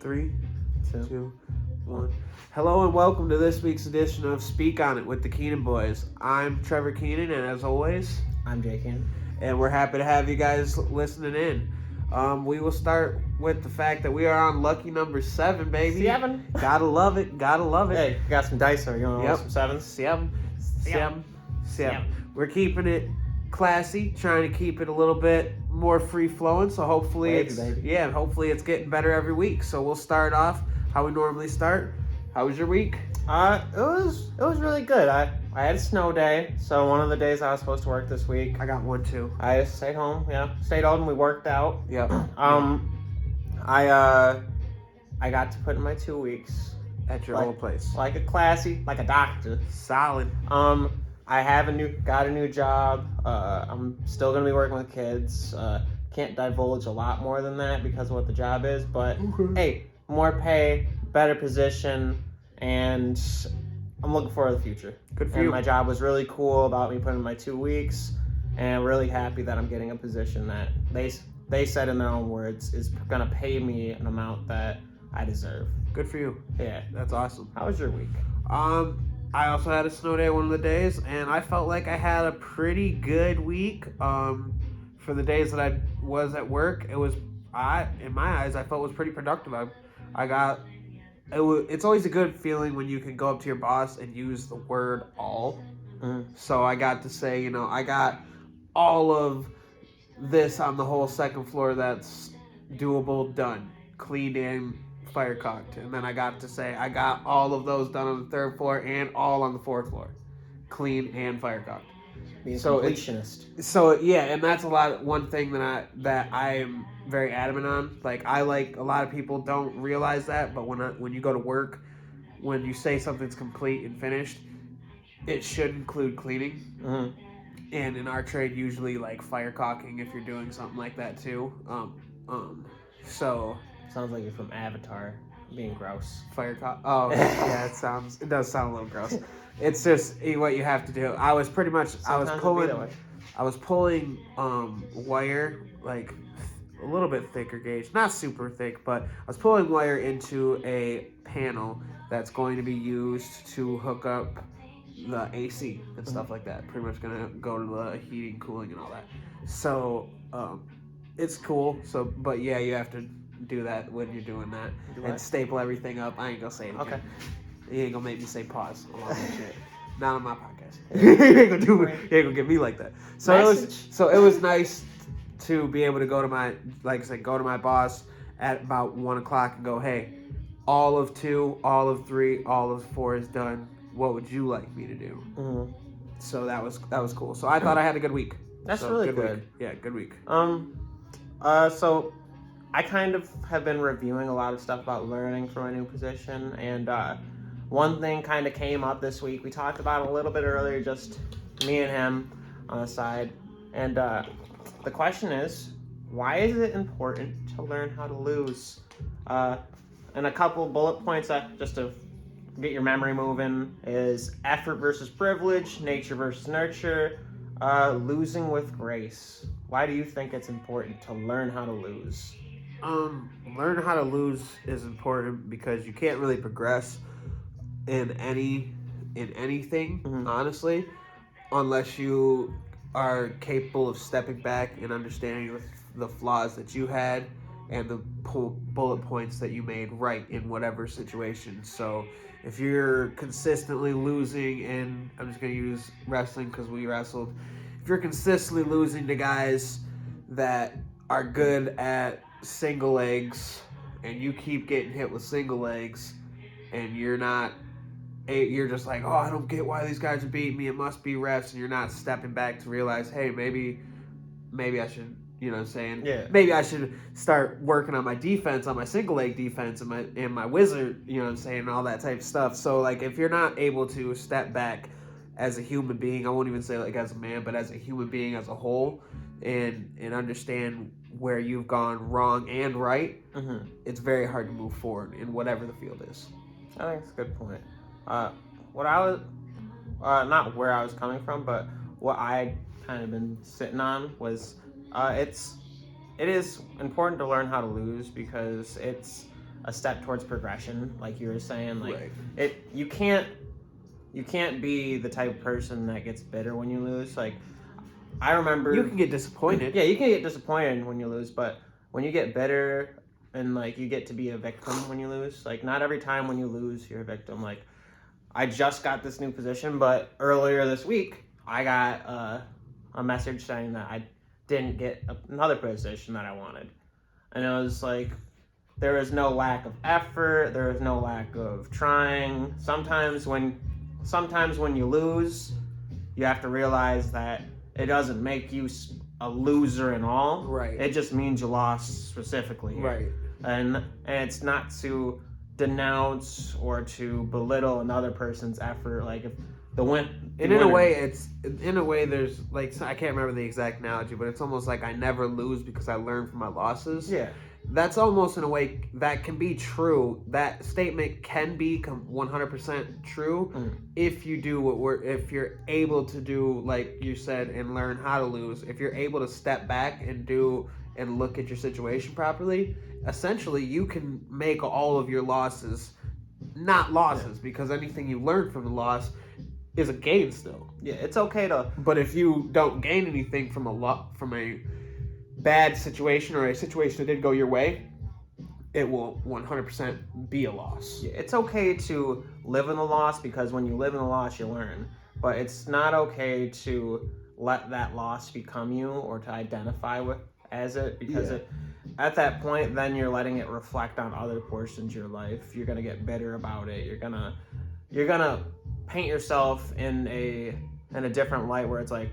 3, 2, 1. Hello and welcome to this week's edition of Speak On It with the Keenan Boys. I'm Trevor Keenan, and as always, I'm Jay Keenan. And we're happy to have you guys listening in. We will start with the fact that we are on lucky number 7, baby. 7. Gotta love it. Hey, you got some dice, or you want to roll some sevens? 7. We're keeping it classy, trying to keep it a little bit more free flowing. So hopefully hopefully it's getting better every week. So we'll start off how we normally start. How was your week? It was really good. I had a snow day, so one of the days I was supposed to work this week. I got one too. I just stayed home. Stayed home and we worked out. Yep. I got to put in my 2 weeks at your old place, like a doctor. Solid. I got a new job. I'm still gonna be working with kids. Can't divulge a lot more than that because of what the job is. But hey, more pay, better position, and I'm looking forward to the future. Good for you. My job was really cool about me putting in my 2 weeks, and really happy that I'm getting a position that they said in their own words is gonna pay me an amount that I deserve. Good for you. Yeah, that's awesome. How was your week? I also had a snow day one of the days, and I felt like I had a pretty good week. For the days that I was at work, in my eyes, I felt it was pretty productive. It's always a good feeling when you can go up to your boss and use the word all. So I got to say, I got all of this on the whole second floor that's doable, done, cleaned in, fire cocked. And then I got to say I got all of those done on the third floor and all on the fourth floor, clean and fire cocked. Being completionist. And that's one thing that I am very adamant on. Like a lot of people don't realize that, but when you go to work, when you say something's complete and finished, it should include cleaning. And in our trade, usually like fire caulking if you're doing something like that too. So sounds like you're from Avatar, being gross. Fire caulk. Oh yeah, it does sound a little gross. It's just what you have to do. I was pulling wire, like a little bit thicker gauge, not super thick, but I was pulling wire into a panel that's going to be used to hook up the AC and stuff like that. Pretty much gonna go to the heating, cooling, and all that. So it's cool. So, but yeah, you have to do that when you're doing that and staple everything up. I ain't gonna say it again. Okay. You ain't gonna make me say pause on all that shit. Not on my podcast. You ain't gonna get me like that. So it was nice to be able to go to my boss at about 1:00 and go, hey, all of 2, all of 3, all of 4 is done. What would you like me to do? So that was cool. So I thought I had a good week. That's really good. Week. Yeah, good week. So I kind of have been reviewing a lot of stuff about learning for my new position, and one thing kind of came up this week. We talked about it a little bit earlier, just me and him on the side, and the question is, why is it important to learn how to lose? And a couple bullet points just to get your memory moving is effort versus privilege, nature versus nurture, losing with grace. Why do you think it's important to learn how to lose? Learn how to lose is important because you can't really progress in anything, honestly, unless you are capable of stepping back and understanding the flaws that you had and the bullet points that you made right in whatever situation. So if you're consistently losing, and I'm just going to use wrestling because we wrestled, if you're consistently losing to guys that are good at single legs and you keep getting hit with single legs and you're just like, oh, I don't get why these guys are beating me, it must be refs, and you're not stepping back to realize, hey, maybe I should, you know what I'm saying? Yeah. Maybe I should start working on my defense, on my single leg defense and my wizard, you know what I'm saying, and all that type of stuff. So like if you're not able to step back as a human being, I won't even say like as a man, but as a human being as a whole, and understand where you've gone wrong and right, it's very hard to move forward in whatever the field is. I think it's a good point. What I was, not where I was coming from, but what I kind of been sitting on was, it is important to learn how to lose because it's a step towards progression, like you were saying. Like Right. you can't be the type of person that gets bitter when you lose. Like I remember You can get disappointed. Yeah, you can get disappointed when you lose, but when you get bitter and like you get to be a victim when you lose, like not every time when you lose you're a victim. Like I just got this new position, but earlier this week I got a message saying that I didn't get another position that I wanted, and it was like there is no lack of effort, there is no lack of trying. Sometimes when you lose, you have to realize that it doesn't make you a loser in all. Right. It just means you lost specifically. Right. And it's not to denounce or to belittle another person's effort. Like if the win, and in a way, there's like, I can't remember the exact analogy, but it's almost like I never lose because I learn from my losses. Yeah. That's almost in a way that can be true. That statement can be 100% true if you do if you're able to do, like you said, and learn how to lose. If you're able to step back and look at your situation properly, essentially you can make all of your losses not losses, because anything you learn from the loss is a gain still. Yeah, it's okay to. But if you don't gain anything from a bad situation or a situation that didn't go your way, it will 100% be a loss. Yeah, it's okay to live in the loss, because when you live in the loss, you learn. But it's not okay to let that loss become you or to identify as it, because at that point, then you're letting it reflect on other portions of your life. You're gonna get bitter about it. You're gonna paint yourself in a different light where it's like,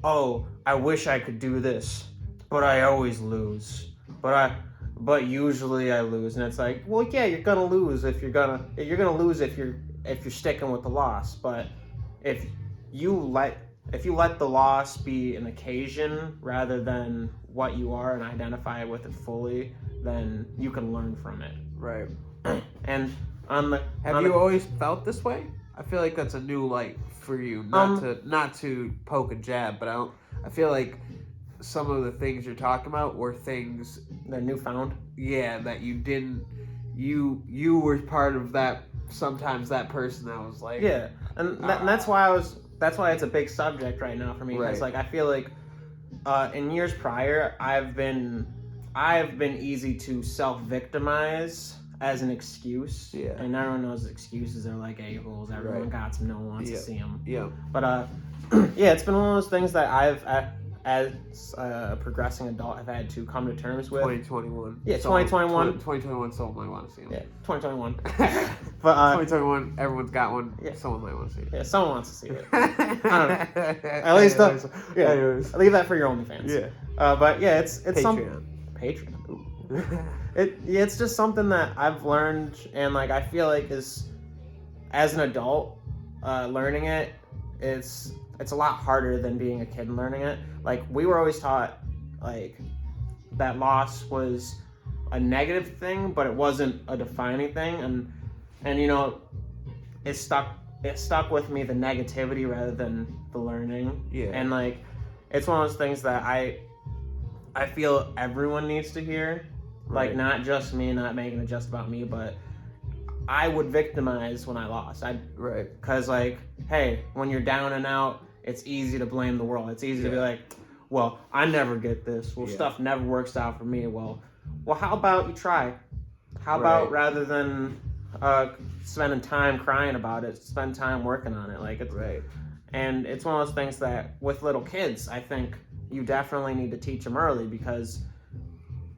oh, I wish I could do this, but I always lose. But usually I lose, and it's like, well, yeah, you're gonna lose if you're gonna lose if you're sticking with the loss. But if you let the loss be an occasion rather than what you are and identify with it fully, then you can learn from it. Right. And have you always felt this way? I feel like that's a new light for you. Not to poke a jab, but I feel like some of the things you're talking about were things they're newfound. Yeah, that you didn't. You were part of that. Sometimes that person that was like. Yeah, and that's why That's why it's a big subject right now for me. Because like I feel like in years prior, I've been easy to self-victimize as an excuse. Yeah. And everyone knows excuses are like a-holes. Everyone got them. No one wants to see them. Yeah. But yeah, it's been one of those things that I've as a progressing adult have had to come to terms with. 2021. Yeah, 2021. 2021, someone might want to see them. Yeah, 2021. But 2021, everyone's got one. Yeah. Someone might want to see it. Yeah, someone wants to see it. I don't know. At least anyways. leave that for your OnlyFans. Yeah. But yeah, it's Patreon. Patreon. Ooh. It's just something that I've learned, and like I feel like is as an adult learning it, it's a lot harder than being a kid and learning it. Like we were always taught like that loss was a negative thing, but it wasn't a defining thing, and you know it stuck with me, the negativity rather than the learning. Yeah. And like it's one of those things that I feel everyone needs to hear. Right. Like not just me, not making it just about me, but I would victimize when I lost. Right. Because like, hey, when you're down and out, it's easy to blame the world. It's easy to be like, well, I never get this. Well, stuff never works out for me. Well, how about you try? How about rather than spending time crying about it, spend time working on it? Like it's and it's one of those things that with little kids, I think you definitely need to teach them early, because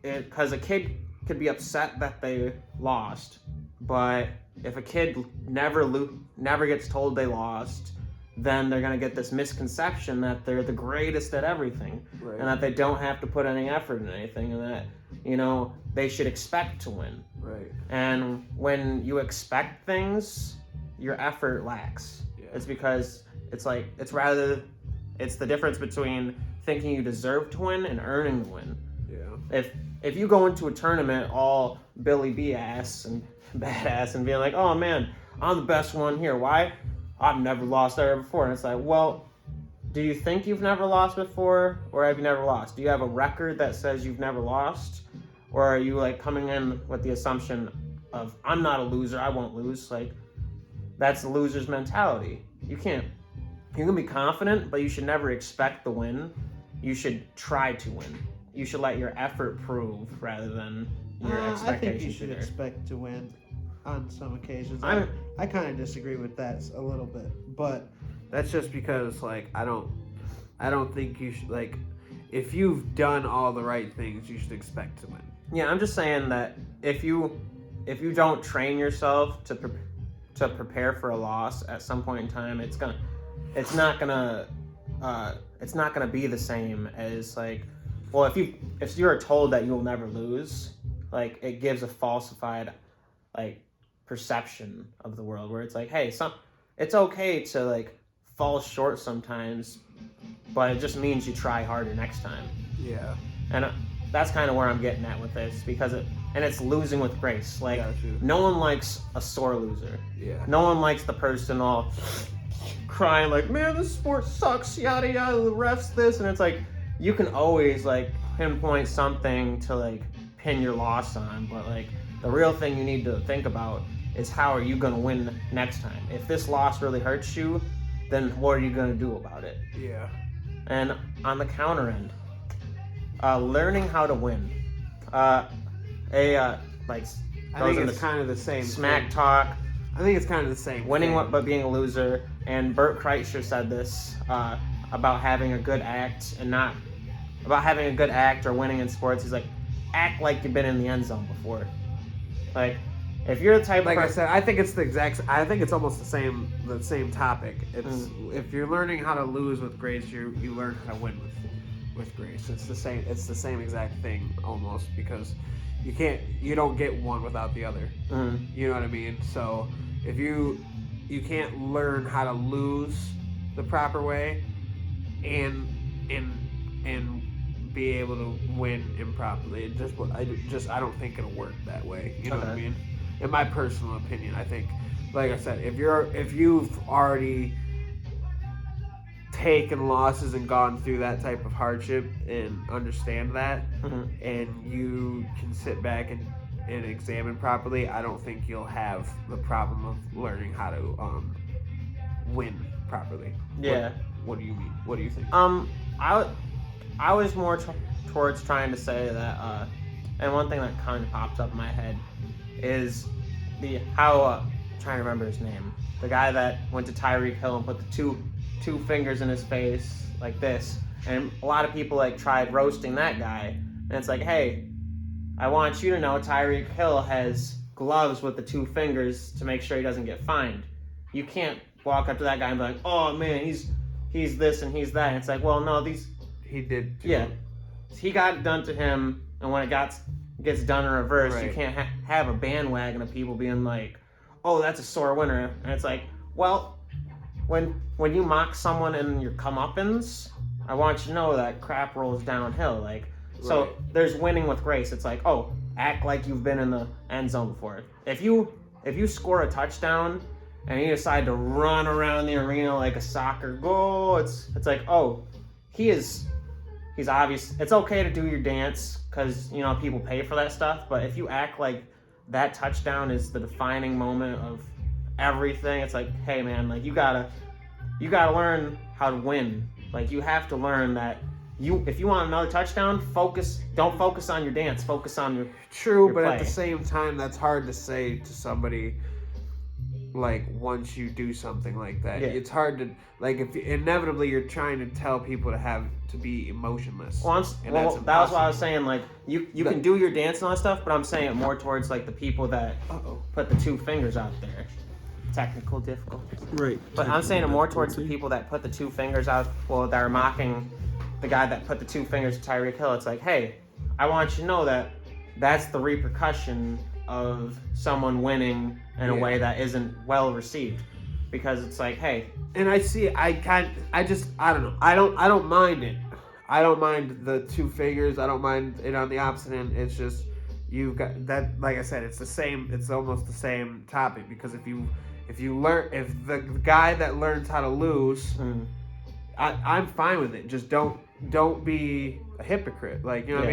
a kid could be upset that they lost, but if a kid never gets told they lost, then they're going to get this misconception that they're the greatest at everything, and that they don't have to put any effort in anything, and that, you know, they should expect to win. Right. And when you expect things, your effort lacks. Yeah. It's because it's the difference between thinking you deserve to win and earning the win. Yeah. If you go into a tournament all Billy B ass and badass and being like, oh man, I'm the best one here. Why? I've never lost ever before. And it's like, well, do you think you've never lost before, or have you never lost? Do you have a record that says you've never lost? or are you like coming in with the assumption of I'm not a loser, I won't lose? Like that's the loser's mentality. You can be confident, but you should never expect the win. You should try to win. You should let your effort prove rather than your expectations. I think you should expect to win on some occasions. I kind of disagree with that a little bit, but that's just because like I don't think you should, like, if you've done all the right things, you should expect to win. Yeah, I'm just saying that if you don't train yourself to prepare for a loss at some point in time, it's not gonna be the same as like, well, if you're told that you'll never lose, like it gives a falsified like perception of the world where it's like, hey, it's okay to like fall short sometimes, but it just means you try harder next time. Yeah. And that's kind of where I'm getting at with this, because it's losing with grace. Like, no one likes a sore loser. Yeah. No one likes the person all crying like, man, this sport sucks, yada yada, the refs this, and it's like, you can always like pinpoint something to like pin your loss on, but like the real thing you need to think about is how are you going to win next time. If this loss really hurts you, then what are you going to do about it? Yeah. And on the counter end, learning how to win. I think it's kind of the same smack thing. Talk. I think it's kind of the same Winning thing. but being a loser. And Bert Kreischer said this about having a good act and not about having a good act or winning in sports. He's like, act like you've been in the end zone before. Like, if you're the type like of I said, I think it's almost the same topic. It's if you're learning how to lose with grace, you learn how to win with grace. It's the same exact thing almost, because you don't get one without the other. You know what I mean? So if you can't learn how to lose the proper way and be able to win improperly, I don't think it'll work that way. You know what I mean? In my personal opinion, I think, like I said, if you've already taken losses and gone through that type of hardship and understand that, and you can sit back and examine properly, I don't think you'll have the problem of learning how to win properly. Yeah. What do you mean? What do you think? I was more towards trying to say that, and one thing that kind of popped up in my head is I'm trying to remember his name. The guy that went to Tyreek Hill and put the two fingers in his face like this, and a lot of people like tried roasting that guy, and it's like, hey, I want you to know Tyreek Hill has gloves with the two fingers to make sure he doesn't get fined. You can't walk up to that guy and be like, oh man, he's this and he's that. And it's like, well, no, he did. Yeah, he got it done to him, and when it gets done in reverse, you can't have a bandwagon of people being like, oh, that's a sore winner. And it's like, well, when you mock someone in your comeuppance, I want you to know that crap rolls downhill. Like, so there's winning with grace. It's like, oh, act like you've been in the end zone before. If you score a touchdown and you decide to run around the arena like a soccer goal, it's like, oh, he's obvious. It's okay to do your dance because, you know, people pay for that stuff. But if you act like that touchdown is the defining moment of everything, it's like, hey man, like you gotta learn how to win. Like, you have to learn that if you want another touchdown, don't focus on your dance, focus on your but play. at the same time, that's hard to say to somebody. Like, once you do something like that, it's hard to, like, if inevitably you're trying to tell people to be emotionless. Well, that was what I was saying. Like, you can do your dance and all that stuff, but I'm saying it more towards like the people that put the two fingers out there. Technical difficulties. Right. But I'm saying it more towards the people that put the two fingers out. Well, that are mocking the guy that put the two fingers to Tyreek Hill. It's like, hey, I want you to know that that's the repercussion of someone winning in a way that isn't well received, because it's like, hey, and I don't know. I don't mind it. I don't mind the two fingers. I don't mind it on the opposite end. It's just, you've got that, like I said, it's almost the same topic, because if the guy that learns how to lose, I'm fine with it. Just don't be a hypocrite. Like, you know what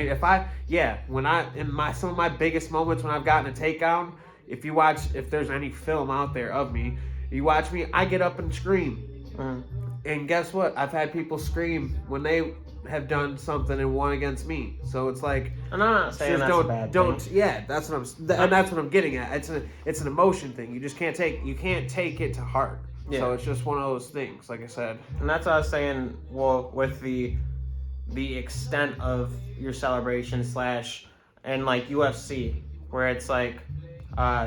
Yeah. I mean? When some of my biggest moments when I've gotten a takedown, if there's any film out there of me, you watch me, I get up and scream. And guess what? I've had people scream when they have done something and won against me. So it's like, and I'm not saying that's a bad thing. Yeah, that's what and that's what I'm getting at. It's an emotion thing. You just can't take it to heart. Yeah. So it's just one of those things, like I said. And that's what I was saying. Well, with the extent of your celebration and like UFC, where it's like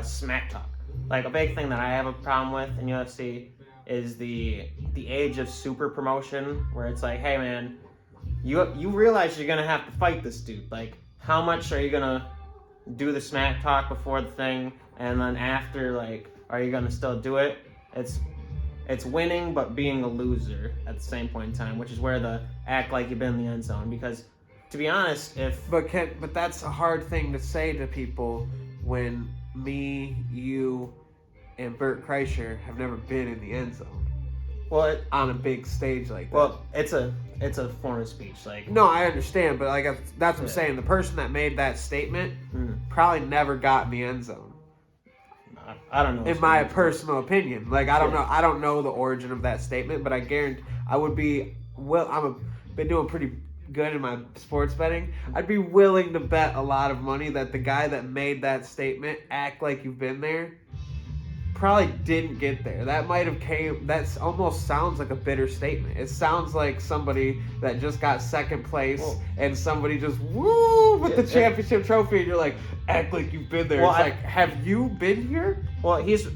smack talk. Like a big thing that I have a problem with in UFC is the age of super promotion, where it's like, hey man, you realize you're gonna have to fight this dude. Like, how much are you gonna do the smack talk before the thing, and then after, like, are you gonna still do it? It's winning, but being a loser at the same point in time, which is where the act like you've been in the end zone. Because, to be honest, but that's a hard thing to say to people when me, you, and Bert Kreischer have never been in the end zone. Well, on a big stage like that. Well, it's a form of speech. Like, no, I understand, but like that's what I'm saying. The person that made that statement probably never got in the end zone. I don't know. In my personal opinion, like I don't know. I don't know the origin of that statement, but I guarantee I would be. Well, been doing pretty good in my sports betting. I'd be willing to bet a lot of money that the guy that made that statement, act like you've been there, probably didn't get there. That might have that's almost sounds like a bitter statement. It sounds like somebody that just got second place and somebody just with the championship trophy, and you're like, act like you've been there. It's like, have you been here? Well, he's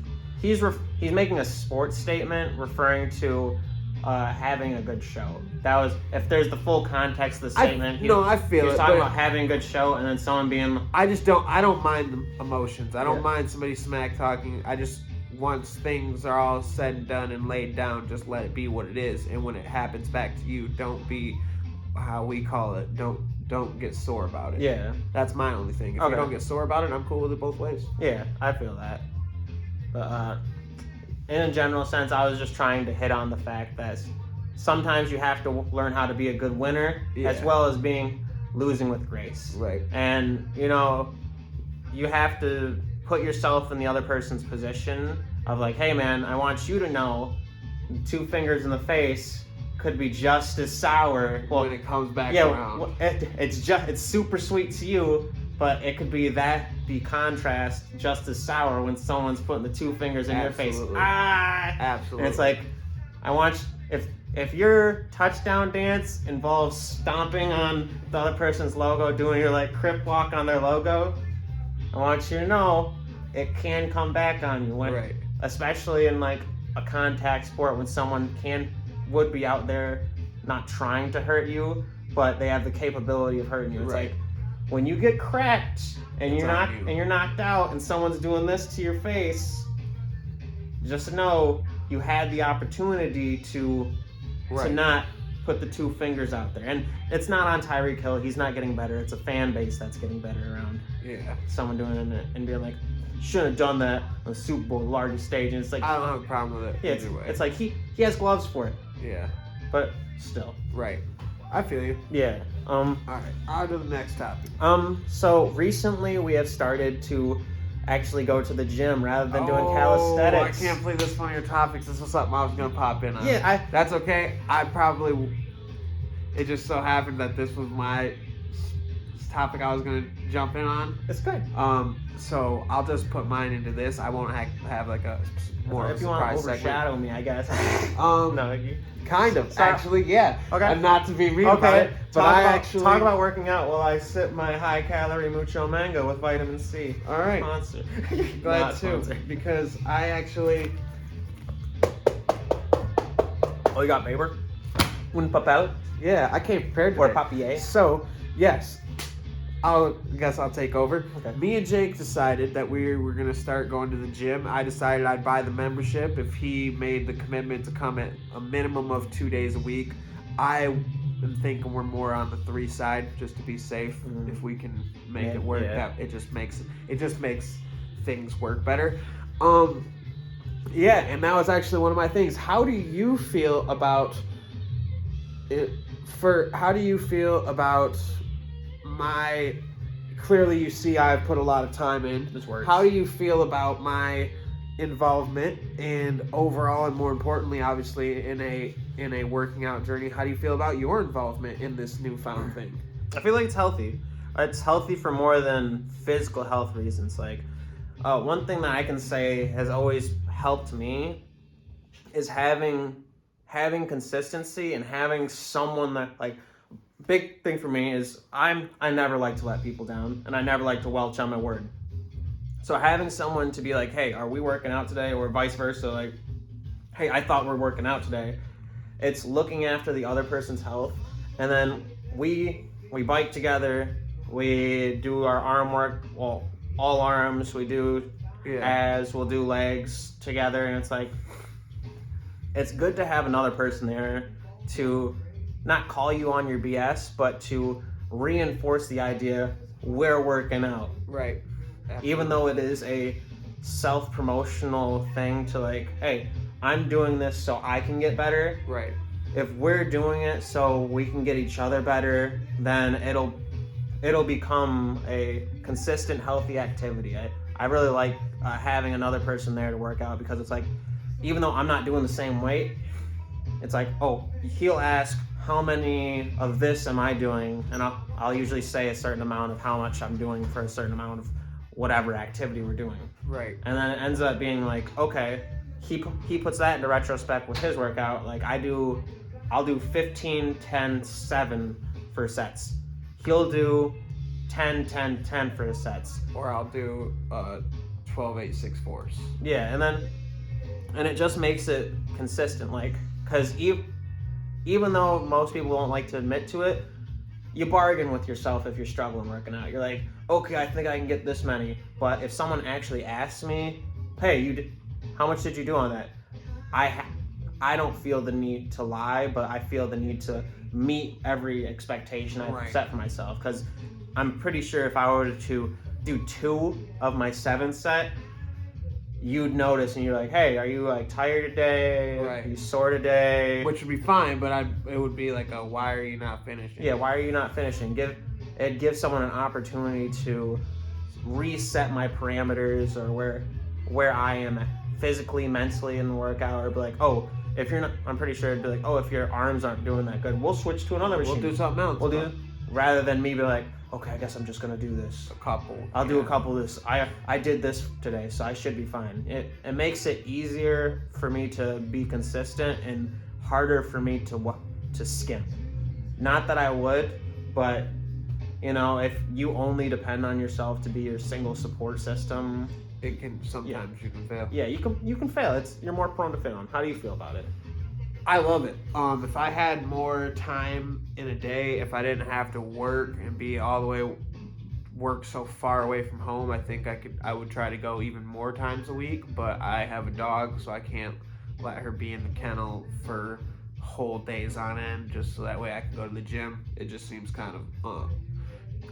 making a sports statement referring to having a good show. That was, if there's the full context of the statement. I feel he's talking about having a good show, and then someone being. I don't mind the emotions. I don't mind somebody smack talking. I just, once things are all said and done and laid down, just let it be what it is. And when it happens back to you, don't be, how we call it, don't get sore about it. Yeah. That's my only thing. If you don't get sore about it, I'm cool with it both ways. Yeah, I feel that. But in a general sense, I was just trying to hit on the fact that sometimes you have to learn how to be a good winner as well as losing with grace. Right. And, you have to put yourself in the other person's position of like, hey man, I want you to know 2 fingers in the face could be just as sour when it comes back around. It's super sweet to you, but it could be the contrast just as sour when someone's putting the 2 fingers in your face. Absolutely. And it's like, I want if your touchdown dance involves stomping on the other person's logo, doing your like crip walk on their logo, I want you to know it can come back on you especially in like a contact sport, when someone would be out there not trying to hurt you, but they have the capability of hurting you. It's like when you get cracked and you're knocked out and someone's doing this to your face, just know you had the opportunity to not put the 2 fingers out there. And it's not on Tyreek Hill. He's not getting better. It's a fan base that's getting better around someone doing it and being like, shouldn't have done that on the Super Bowl, largest stage. And it's like, I don't have a problem with it either way. It's like he has gloves for it. Yeah. But still. Right. I feel you. Yeah. All right. On to the next topic. So recently we have started to actually go to the gym rather than doing calisthenics. I can't believe this is one of your topics. This was something I was going to pop in on. Yeah, that's okay. It just so happened that this was my topic I was going to jump in on. It's good. So I'll just put mine into this. I won't have like a more if you want to overshadow segment. me, I guess. No, kind of. Actually, yeah. Okay. And not to be mean about it, but talk about working out while I sip my high-calorie mucho mango with vitamin C. All right. Sponsor. Glad to, because I actually. Oh, you got paper? Un papel? Yeah, I came prepared today. Or papier? So, yes. I guess I'll take over. Okay. Me and Jake decided that we were going to start going to the gym. I decided I'd buy the membership if he made the commitment to come at a minimum of 2 days a week. I am thinking we're more on the 3 side, just to be safe. If we can make it work, it just makes things work better. And that was actually one of my things. How do you feel about how do you feel about my? Clearly, you see, I've put a lot of time in. This works. How do you feel about my involvement and overall, and more importantly, obviously, in a working out journey? How do you feel about your involvement in this newfound thing? I feel like it's healthy. It's healthy for more than physical health reasons. Like, one thing that I can say has always helped me is having consistency and having someone that, like, big thing for me is I never like to let people down, and I never like to welch on my word. So having someone to be like, hey, are we working out today, or vice versa, like, hey, I thought we're working out today. It's looking after the other person's health, and then we bike together, we do our arm work, well, all arms, we do abs, we'll do legs together, and it's like, it's good to have another person there to not call you on your BS, but to reinforce the idea we're working out. Right. Absolutely. Even though it is a self-promotional thing to, like, hey, I'm doing this so I can get better. Right. If we're doing it so we can get each other better, then it'll become a consistent, healthy activity. I really like having another person there to work out, because it's like, even though I'm not doing the same weight, it's like, oh, he'll ask, how many of this am I doing? And I'll usually say a certain amount of how much I'm doing for a certain amount of whatever activity we're doing. Right. And then it ends up being like, okay, he puts that into retrospect with his workout. Like, I'll do 15, 10, 7 for sets. He'll do 10, 10, 10 for his sets. Or I'll do 12, 8, 6, 4s. Yeah, and it just makes it consistent, like, because even though most people don't like to admit to it, you bargain with yourself if you're struggling working out. You're like, okay, I think I can get this many. But if someone actually asks me, hey, how much did you do on that? I don't feel the need to lie, but I feel the need to meet every expectation I've set for myself. Because I'm pretty sure if I were to do 2 of my 7 set, you'd notice, and you're like, hey, are you, like, tired today? Right. Are you sore today? Which would be fine, but it would be like a, why are you not finishing? Yeah, why are you not finishing? It gives someone an opportunity to reset my parameters, or where I am physically, mentally in the workout, or be like, oh, if you're not, I'm pretty sure it'd be like, oh, if your arms aren't doing that good, we'll switch to another machine. We'll do something else. We'll do, rather than me be like, okay, I guess I'm just gonna do this. I'll do a couple of this. I did this today, so I should be fine. It makes it easier for me to be consistent and harder for me to skimp. Not that I would, but, you know, if you only depend on yourself to be your single support system, it can sometimes you can fail. Yeah, you can fail. You're more prone to failing. How do you feel about it? I love it. If I had more time in a day, if I didn't have to work and be all the way work so far away from home, I think I would try to go even more times a week. But I have a dog, so I can't let her be in the kennel for whole days on end, just so that way I can go to the gym. It just seems kind of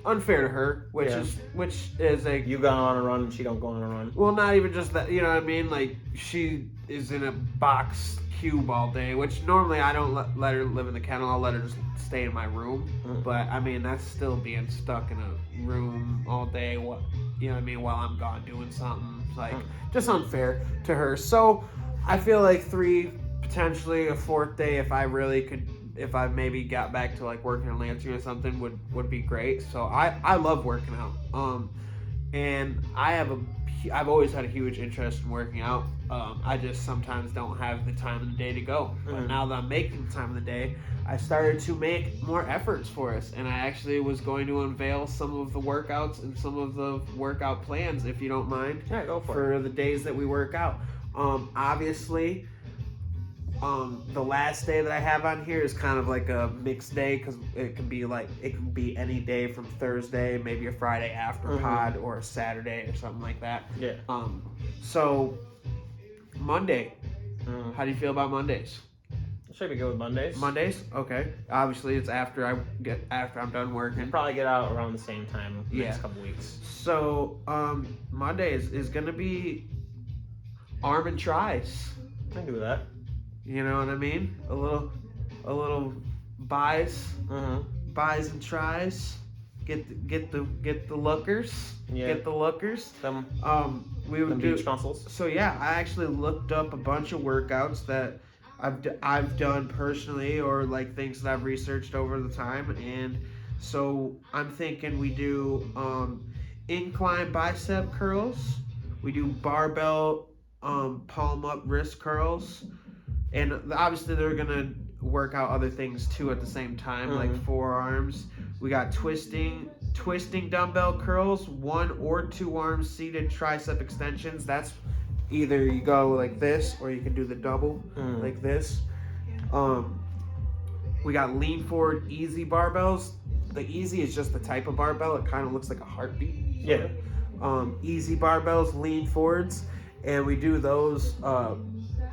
unfair to her, which is a, you go on a run and she don't go on a run. Well, not even just that, you know what I mean? Like, she is in a boxed cube all day, which normally I don't let her live in the kennel. I'll let her just stay in my room. But I mean, that's still being stuck in a room all day. What, you know what I mean? While I'm gone doing something, it's like just unfair to her. So I feel like 3, potentially a 4th day, if I really could. If I maybe got back to, like, working on Lansing or something, would be great. So I love working out. And I've always had a huge interest in working out. I just sometimes don't have the time of the day to go. But now that I'm making the time of the day, I started to make more efforts for us. And I actually was going to unveil some of the workouts and some of the workout plans, if you don't mind. Yeah, go for the days that we work out. Obviously, the last day that I have on here is kind of like a mixed day, because it can be any day from Thursday, maybe a Friday after pod, or a Saturday or something like that. Yeah. So Monday, how do you feel about Mondays? Should be good with Mondays. Mondays, okay. Obviously, it's after I'm done working. We'll probably get out around the same time next couple weeks. So Mondays is gonna be arm and tries. I can do that. You know what I mean? A little buys, Mm-hmm. buys and tries. Get the lookers. Yeah. Get the lookers. Them We would beach do. muscles. So yeah, I actually looked up a bunch of workouts that I've done personally, or like things that I've researched over the time, and so I'm thinking we do incline bicep curls. We do barbell palm up wrist curls, and obviously they're gonna work out other things too at the same time, like forearms. We got twisting dumbbell curls, 1 or 2 arms seated tricep extensions. That's either you go like this or you can do the double like this. We got lean forward easy barbells. The easy is just the type of barbell. It kind of looks like a heartbeat. Yeah. Easy barbells, lean forwards, and we do those.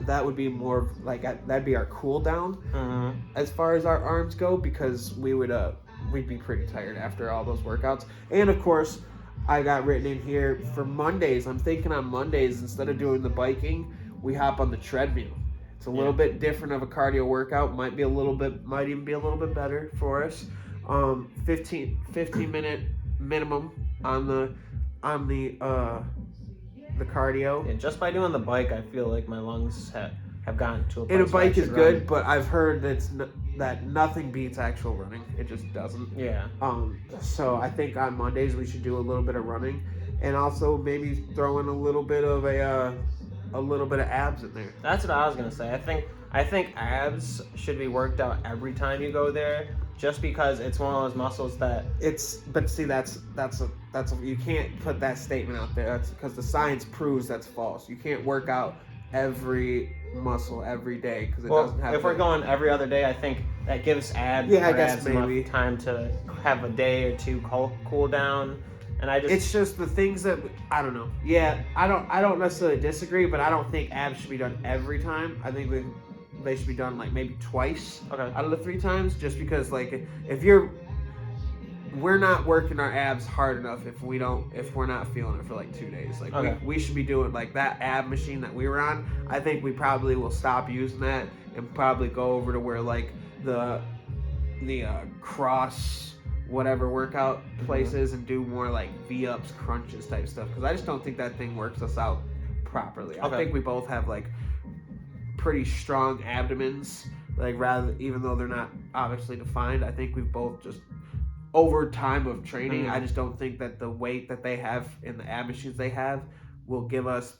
That would be more like that'd be our cool down as far as our arms go, because we'd be pretty tired after all those workouts. And of course, I got written in here for Mondays. I'm thinking on Mondays, instead of doing the biking, we hop on the treadmill. It's a little bit different of a cardio workout. Might even be a little bit better for us. 15 minute minimum on the cardio. Yeah, just by doing the bike, I feel like my lungs have gotten to a place And a where I bike is should good, run. but I've heard that nothing beats actual running. It just doesn't. Yeah. So I think on Mondays we should do a little bit of running, and also maybe throw in a little bit of abs in there. That's what I was gonna say. I think abs should be worked out every time you go there, just because it's one of those muscles that But see, that's you can't put that statement out there. That's because the science proves that's false. You can't work out every muscle every day because it doesn't have. If we're going every other day, I think that gives abs maybe enough time to have a day or two cool down. And it's just the things that I don't know. Yeah, I don't necessarily disagree, but I don't think abs should be done every time. I think they should be done like maybe twice out of the 3 times, just because like we're not working our abs hard enough if we're not feeling it for like 2 days. Like we should be doing like that ab machine that we were on. I think we probably will stop using that and probably go over to where like the cross whatever workout places and do more like V-ups, crunches type stuff, because I just don't think that thing works us out properly. I think we both have like pretty strong abdomens, like even though they're not obviously defined. I think we've both just over time of training, I just don't think that the weight that they have in the ab machines they have will give us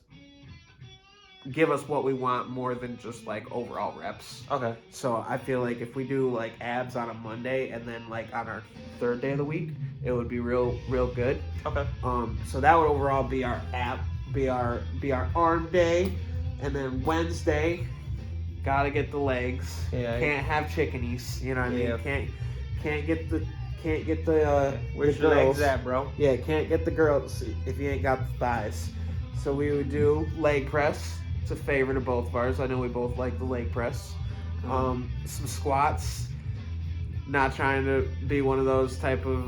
what we want more than just like overall reps. So I feel like if we do like abs on a Monday and then like on our 3rd day of the week, it would be real good. So that would overall be our arm day, and then Wednesday, gotta get the legs. Can't have chickanees. You know what I mean? Can't get the where's your legs at, bro? Yeah, can't get the girls if you ain't got the thighs. So we would do leg press. It's a favorite of both of ours. I know we both like the leg press. Some squats. Not trying to be one of those type of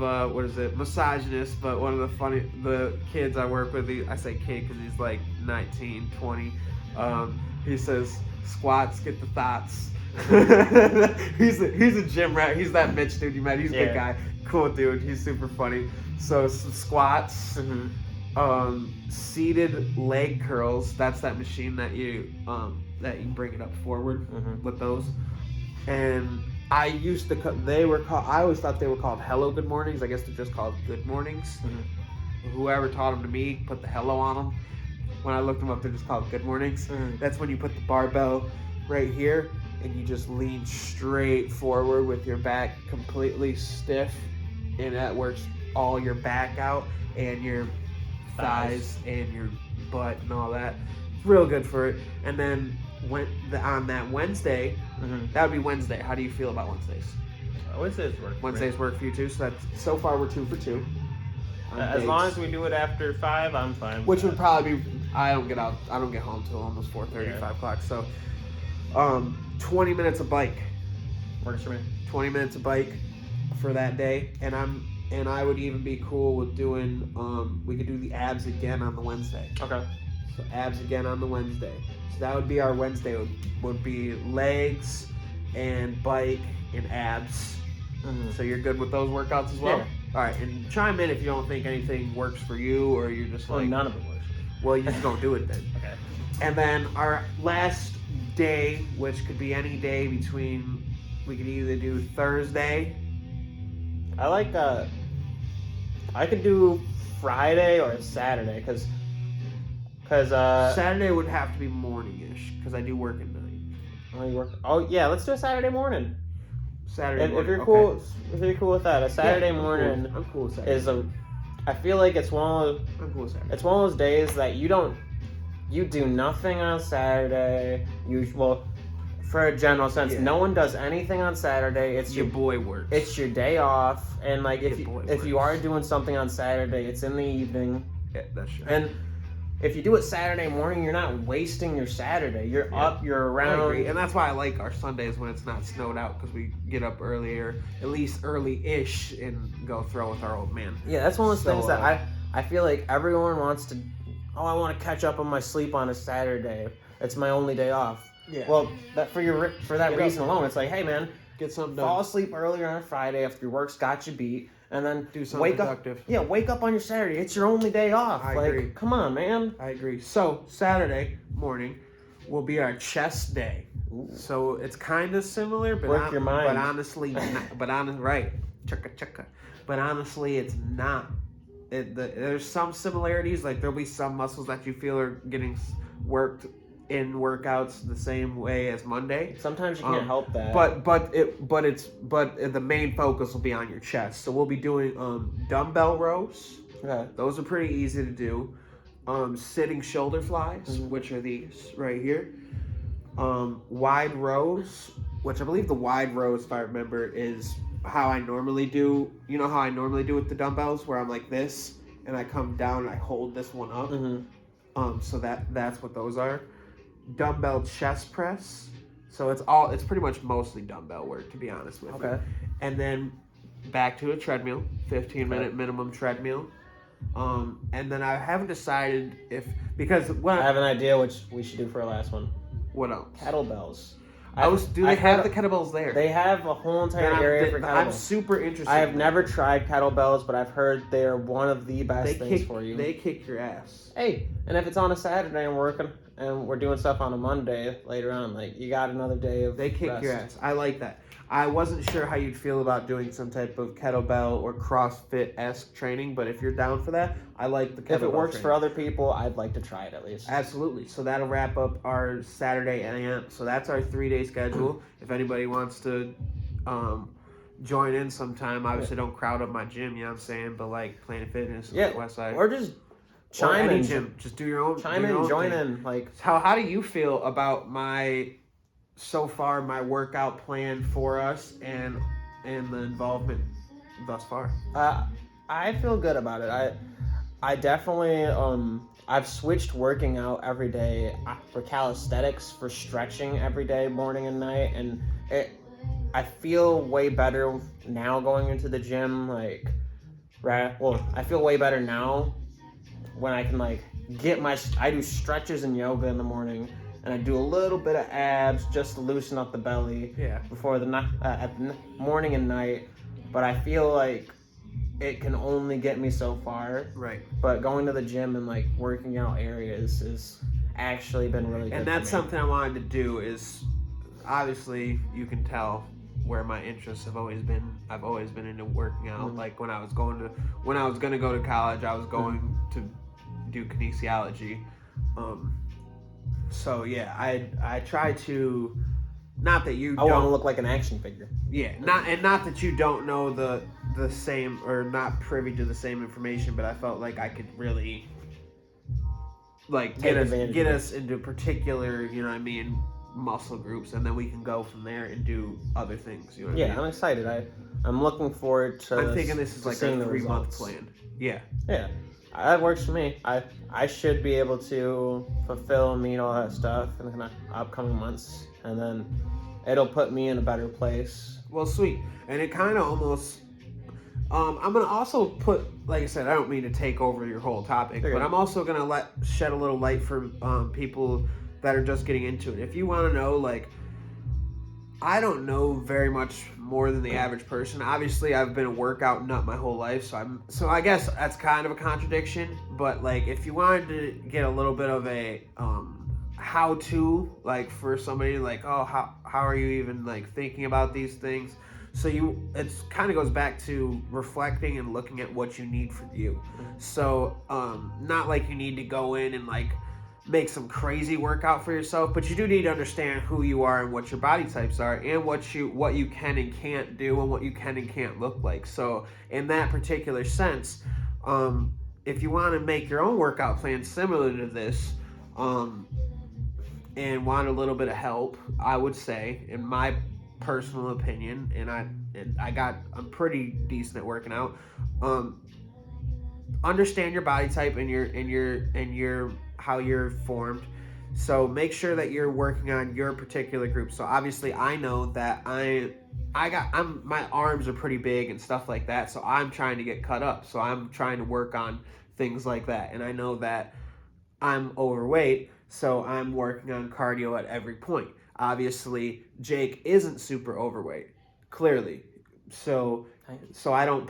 misogynist, but one of the kids I work with. I say kid because he's like 19, 20. He says squats get the thoughts. he's a gym rat. He's that Mitch dude you met. He's a good guy. Cool dude. He's super funny. So some squats, seated leg curls. That's that machine that you bring it up forward with those. And I always thought they were called Hello Good Mornings. I guess they're just called Good Mornings. Whoever taught them to me put the hello on them. When I looked them up, they're just called Good Mornings. That's when you put the barbell right here and you just lean straight forward with your back completely stiff, and that works all your back out and your thighs and your butt and all that. It's real good for it. And then on that Wednesday, that would be Wednesday. How do you feel about Wednesdays? Wednesdays work for you too. So far we're 2 for 2. As long as we do it after 5, I'm fine. Which would probably be. I don't get home till almost 4:30, 5 o'clock. So, 20 minutes of bike. Works for me. 20 minutes of bike for that day, and I would even be cool with doing. We could do the abs again on the Wednesday. So abs again on the Wednesday. So that would be our Wednesday. Would be legs, and bike and abs. Mm-hmm. So you're good with those workouts as well? Yeah. All right, and chime in if you don't think anything works for you or you're just Well, like, none of it works. well, you just don't do it then. Okay. And then our last day, which could be any day between, we could either do Thursday. I could do Friday or Saturday, because Saturday would have to be morning-ish because I do work at night. Oh yeah, let's do a Saturday morning. Saturday If morning. you're okay. cool, if you're cool with that, a Saturday Yeah, morning I'm cool with Saturday. is I feel like it's one of I'm cool with Saturday. it's one of those days that you do nothing on Saturday. For a general sense, Yeah. no one does anything on Saturday. It's Your boy works. It's your day off, and like if Your boy you works. are doing something on Saturday, it's in the evening. Yeah, that's true. And if you do it Saturday morning, you're not wasting your Saturday. You're Yeah. up, you're I around. agree. And that's why I like our Sundays when it's not snowed out because we get up earlier, at least early-ish, and go throw with our old man. Yeah, that's one of those So, things that I feel like everyone wants to. Oh, I want to catch up on my sleep on a Saturday. It's my only day off. Yeah. Well, that for that Get reason up. alone, it's like, hey man, Get something fall done. asleep earlier on a Friday after your work's got you beat, and then Do something wake productive. up. Yeah, wake up on your Saturday. It's your only day off. I like, agree. come on, man. I agree. So Saturday morning will be our chest day. Ooh. So it's kind of similar, but Work your mind. But honestly, right, chugga chugga. But honestly, it's not. There's some similarities. Like there'll be some muscles that you feel are getting worked in workouts the same way as Monday. Sometimes you can't help that. But the main focus will be on your chest. So we'll be doing dumbbell rows. Okay. Those are pretty easy to do. Sitting shoulder flies, Mhm. which are these right here. Wide rows, which I believe the wide rows, if I remember, is how I normally do. You know how I normally do with the dumbbells, where I'm like this, and I come down and I hold this one up. Mm-hmm. So that's what those are. Dumbbell chest press. So it's pretty much mostly dumbbell work, to be honest with you. Okay. And then back to a treadmill, 15-minute minimum treadmill. And then I haven't decided because I have an idea which we should do for our last one. what else? Kettlebells. Do they have the kettlebells there? They have a whole entire area for kettlebells. I'm super interested. I have never tried kettlebells, but I've heard they're one of the best things for you. They kick your ass. Hey, and if it's on a Saturday and we're doing stuff on a Monday later on, like you got another day of They kick rest. your ass. I like that. I wasn't sure how you'd feel about doing some type of kettlebell or CrossFit-esque training, but if you're down for that, I like the kettlebell If it works training. for other people, I'd like to try it at least. Absolutely. So that'll wrap up our Saturday AM. So that's our 3-day schedule. If anybody wants to join in sometime, obviously don't crowd up my gym, you know what I'm saying? But like Planet Fitness, Yeah, West Side. or just chime any in, gym. Just do your own. chime do your in, own join thing. in. Like, How do you feel about my workout plan for us and the involvement thus far? I feel good about it. I definitely I've switched working out every day for calisthenics, for stretching every day, morning and night, and I feel way better now going into the gym. Like, I feel way better now when I can like I do stretches and yoga in the morning, and I do a little bit of abs just to loosen up the belly. Yeah. Before at the morning and night, but I feel like it can only get me so far. Right. But going to the gym and like working out areas is actually been really good. And that's something I wanted to do. Is obviously you can tell where my interests have always been. I've always been into working out. Mm-hmm. Like when I was going to go to college, I was going to do kinesiology. So yeah, I try to. Not that you I want to don't look like an action figure. Yeah, not that you don't know the same or not privy to the same information, but I felt like I could really like get us into particular, you know what I mean, muscle groups, and then we can go from there and do other things. You know what I mean? I'm excited. I'm looking forward to. I'm thinking this is like a 3-month plan. Yeah. Yeah, that works for me. I should be able to fulfill and meet all that stuff in the upcoming months, and then it'll put me in a better place. Well, sweet. And it kind of almost... I'm going to also put... Like I said, I don't mean to take over your whole topic, but I'm also going to shed a little light for people that are just getting into it. If you want to know, like... I don't know very much more than the average person. Obviously, I've been a workout nut my whole life, so I guess that's kind of a contradiction. But like, if you wanted to get a little bit of a how to, like, for somebody, like, oh, how are you even like thinking about these things? So it's kind of goes back to reflecting and looking at what you need for you. So not like you need to go in and like make some crazy workout for yourself, but you do need to understand who you are and what your body types are, and what you can and can't do, and what you can and can't look like. So in that particular sense, if you want to make your own workout plan similar to this, and want a little bit of help, I would say, in my personal opinion, and I'm pretty decent at working out. Understand your body type and your how you're formed. So make sure that you're working on your particular group. So obviously, I know that my arms are pretty big and stuff like that. So I'm trying to get cut up. So I'm trying to work on things like that. And I know that I'm overweight, so I'm working on cardio at every point. Obviously, Jake isn't super overweight, clearly. So I don't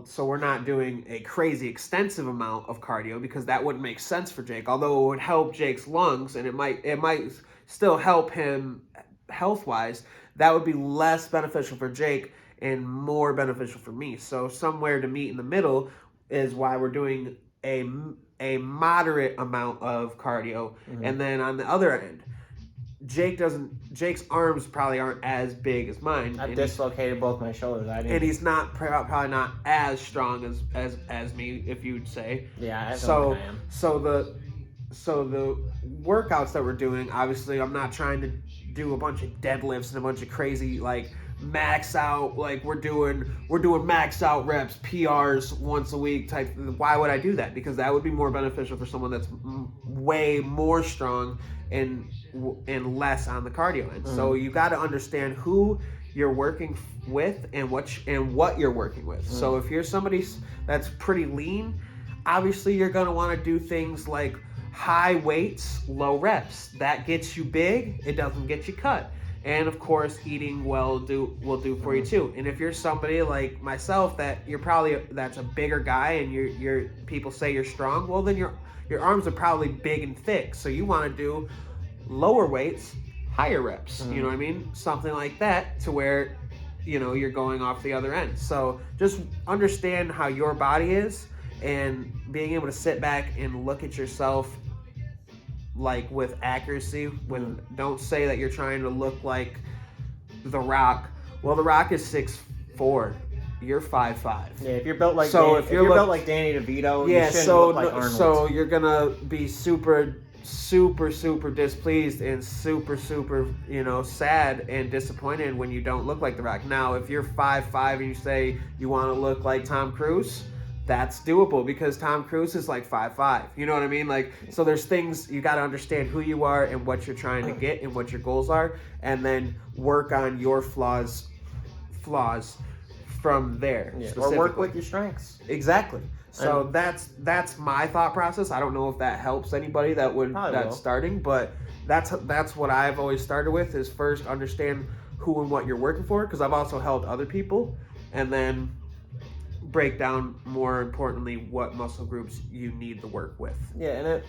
so we're not doing a crazy extensive amount of cardio, because that wouldn't make sense for Jake. Although it would help Jake's lungs, and it might still help him health wise, that would be less beneficial for Jake and more beneficial for me. So somewhere to meet in the middle is why we're doing a moderate amount of cardio. And then on the other end, Jake's arms probably aren't as big as mine. I've dislocated both my shoulders. And he's probably not as strong as me, if you'd say. Yeah, I don't think I am. So the workouts that we're doing, obviously, I'm not trying to do a bunch of deadlifts and a bunch of crazy like max out, like we're doing max out reps, PRs once a week type. Why would I do that? Because that would be more beneficial for someone that's way more strong and less on the cardio end. So you got to understand who you're working with and what you're working with. So if you're somebody that's pretty lean, obviously you're going to want to do things like high weights, low reps. That gets you big, it doesn't get you cut. And of course, eating well will do for you too. And if you're somebody like myself that's a bigger guy, and you're people say you're strong, well then your arms are probably big and thick. So you want to do lower weights, higher reps. You know what I mean? Something like that, to where you're going off the other end. So just understand how your body is, and being able to sit back and look at yourself like with accuracy. Don't say that you're trying to look like The Rock. Well, The Rock is 6'4". You're 5'5". Yeah, if you're built like if you're built like Danny DeVito, you shouldn't look like Arnold. So you're gonna be super displeased and super sad and disappointed when you don't look like The Rock. Now, if you're 5'5" and you say you want to look like Tom Cruise, that's doable, because Tom Cruise is like 5'5". You know what I mean? Like, so there's things you got to understand who you are and what you're trying to get and what your goals are, and then work on your flaws from there. Yeah, or work with your strengths. Exactly. So that's my thought process. I don't know if that helps anybody that's starting, but that's what I've always started with, is first understand who and what you're working for, because I've also helped other people, and then break down, more importantly, what muscle groups you need to work with. Yeah,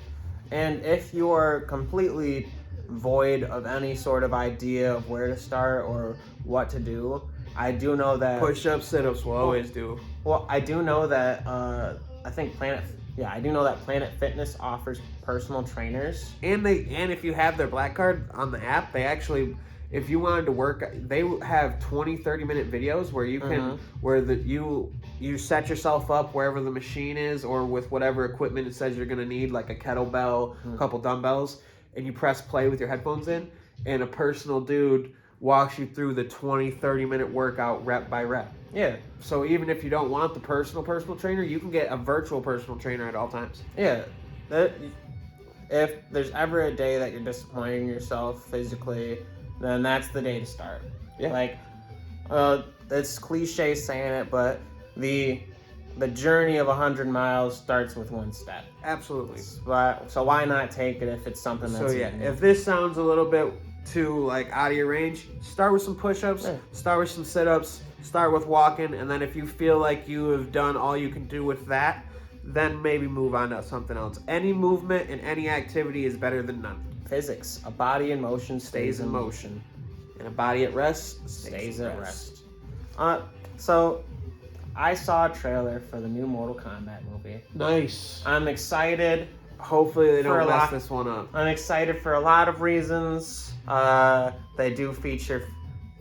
and if you're completely void of any sort of idea of where to start or what to do, I do know that push-ups, sit-ups will always do. Well, I do know that I think Planet Fitness offers personal trainers, and if you have their Black Card on the app, they actually, if you wanted to work, they have 20-30 minute videos where you can you set yourself up wherever the machine is, or with whatever equipment it says you're going to need, like a kettlebell, a couple dumbbells, and you press play with your headphones in, and a personal dude walks you through the 20-30 minute workout rep by rep. Yeah. So even if you don't want the personal trainer, you can get a virtual personal trainer at all times. Yeah. If there's ever a day that you're disappointing yourself physically, then that's the day to start. Yeah. Like, it's cliche saying it, but the journey of 100 miles starts with one step. Absolutely. So why not take it if it's something that's... So yeah, if this sounds a little bit to like out of your range, start with some push-ups, Yeah. start with some sit-ups, start with walking, and then if you feel like you have done all you can do with that, then maybe move on to something else. Any movement and any activity is better than none. Physics. A body in motion stays in motion. And a body at rest Stays at rest. So I saw a trailer for the new Mortal Kombat movie. Nice. I'm excited. Hopefully they For a don't mess lot- this one up. I'm excited for a lot of reasons. They do feature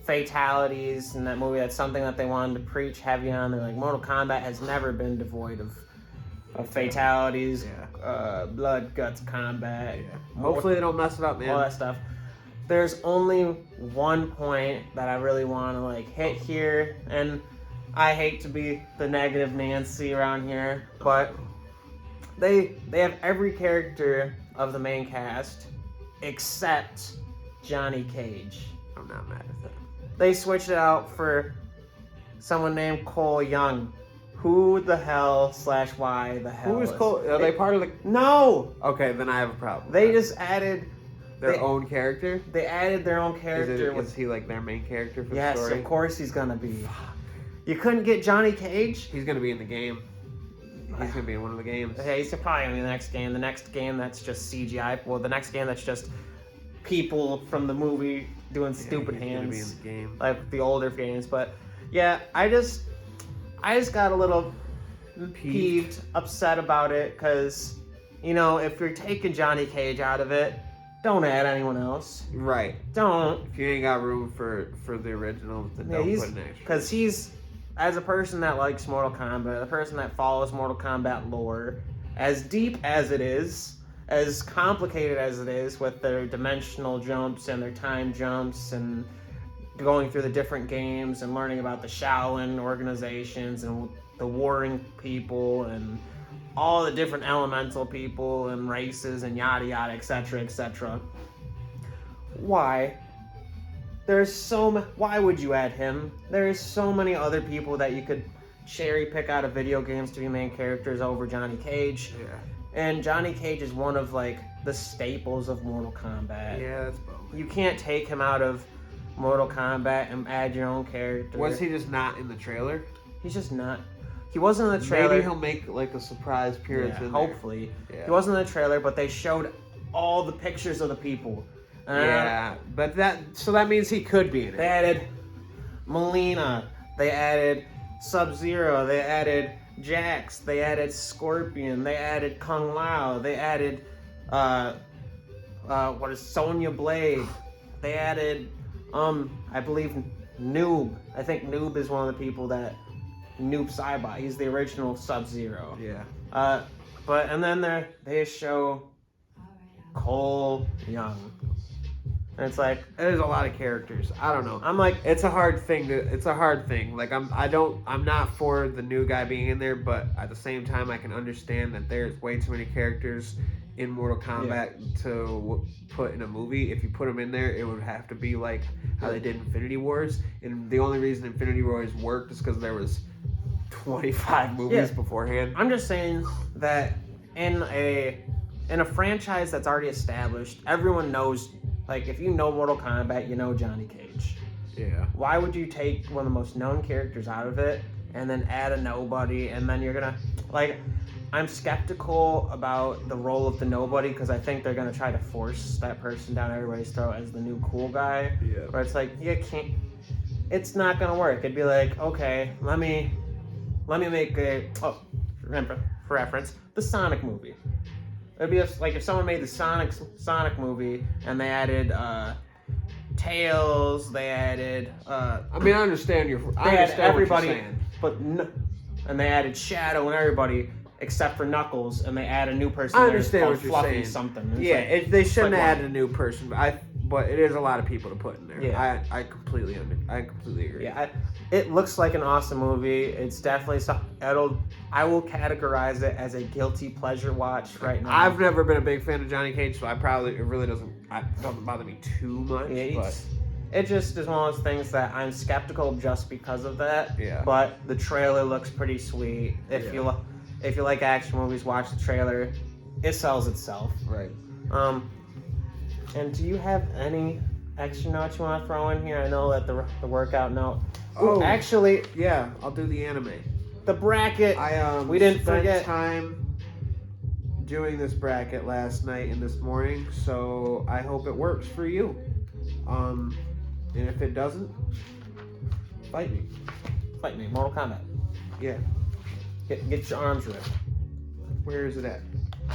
fatalities in that movie. That's something that they wanted to preach heavy on. They're like, Mortal Kombat has never been devoid of fatalities, blood, guts, combat. Yeah. Hopefully they don't mess it up, man. All that stuff. There's only one point that I really want to like hit here, and I hate to be the negative Nancy around here, but they have every character of the main cast except Johnny Cage. I'm not mad at that. They switched it out for someone named Cole Young. Who the hell / why the hell? Who is Cole? Are they part of the... No! Okay, then I have a problem. They just added Their own character? They added their own character. Is he like their main character for the Yes, story? of course he's gonna be. You couldn't get Johnny Cage? He's gonna be in the game. He's gonna be in one of the games. Okay, he's probably gonna be in the next game. The next game that's just CGI. Well, the next game that's just people from the movie doing stupid he's hands. gonna be in the game. Like the older games. But yeah, I just got a little peeved, upset about it, because, you know, if you're taking Johnny Cage out of it, don't add anyone else. Right. Don't. If you ain't got room for the original, then don't put an extra. Because he's, as a person that likes Mortal Kombat, a person that follows Mortal Kombat lore, as deep as it is, as complicated as it is with their dimensional jumps and their time jumps and going through the different games and learning about the Shaolin organizations and the warring people and all the different elemental people and races and yada yada, etc., etc. Why? Why would you add him? There's so many other people that you could cherry pick out of video games to be main characters over Johnny Cage. Yeah. And Johnny Cage is one of like the staples of Mortal Kombat. Yeah, that's both. You can't take him out of Mortal Kombat and add your own character. Was he just not in the trailer? He's just not. He wasn't in the trailer. Maybe he'll make like a surprise appearance in there. hopefully. Yeah. He wasn't in the trailer, but they showed all the pictures of the people. Yeah, but that means he could be in They it. added Melina. They added Sub-Zero. They added Jax. They added Scorpion. They added Kung Lao. They added Sonya Blade. They added I believe Noob. I think Noob is one of the people that Noob Saibot. He's the original Sub-Zero. Yeah. And then they show Cole Young. And it's like, There's a lot of characters. I don't know. I'm like, It's a hard thing. Like I'm not for the new guy being in there, but at the same time, I can understand that there's way too many characters in Mortal Kombat to put in a movie. If you put them in there, it would have to be like how they did Infinity Wars. And the only reason Infinity Wars worked is because there was 25 movies beforehand. I'm just saying that in a franchise that's already established, everyone knows. Like, if you know Mortal Kombat, you know Johnny Cage. Yeah. Why would you take one of the most known characters out of it and then add a nobody, and then you're gonna, like, I'm skeptical about the role of the nobody, because I think they're gonna try to force that person down everybody's throat as the new cool guy. Yeah. Where it's like, you can't, it's not gonna work. It'd be like, okay, let me make for reference, the Sonic movie. It'd be like if someone made the Sonic movie and they added Tails, they added I mean, I understand everybody, what you're saying. And they added Shadow and everybody except for Knuckles, and they add a new person. I there understand called what you're Fluffy saying. Something. It's Yeah, like, they shouldn't like, have added a new person, but it is a lot of people to put in there. Yeah. I completely agree. Yeah, it looks like an awesome movie. It's definitely I will categorize it as a guilty pleasure watch right now. I've never been a big fan of Johnny Cage, so it really doesn't bother me too much. Yeah, it just is one of those things that I'm skeptical just because of that. Yeah. But the trailer looks pretty sweet. If you like action movies, watch the trailer. It sells itself. Right. And do you have any extra note you want to throw in here? I know that the workout note. Oh, Actually, yeah, I'll do the anime. the bracket. We didn't spent forget time doing this bracket last night and this morning, so I hope it works for you. And if it doesn't, fight me. Fight me, Mortal Kombat. Yeah. Get your arms ripped. Where is it at?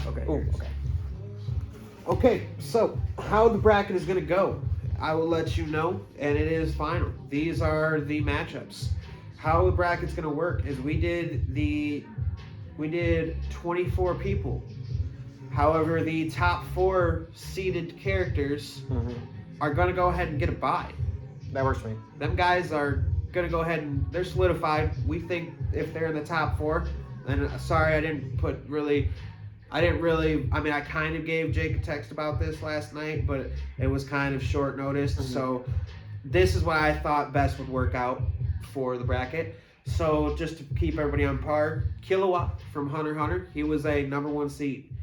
Okay. Ooh, here it is. okay. Okay, so how the bracket is going to go, I will let you know, and it is final. These are the matchups. How the bracket's going to work is we did 24 people. However, the top 4 seeded characters are going to go ahead and get a bye. That works for me. Them guys are going to go ahead and they're solidified. We think if they're in the top 4, and sorry I kind of gave Jake a text about this last night, but it was kind of short notice. So this is what I thought best would work out for the bracket. So just to keep everybody on par, Killua from Hunter x Hunter, he was a number 1 seed.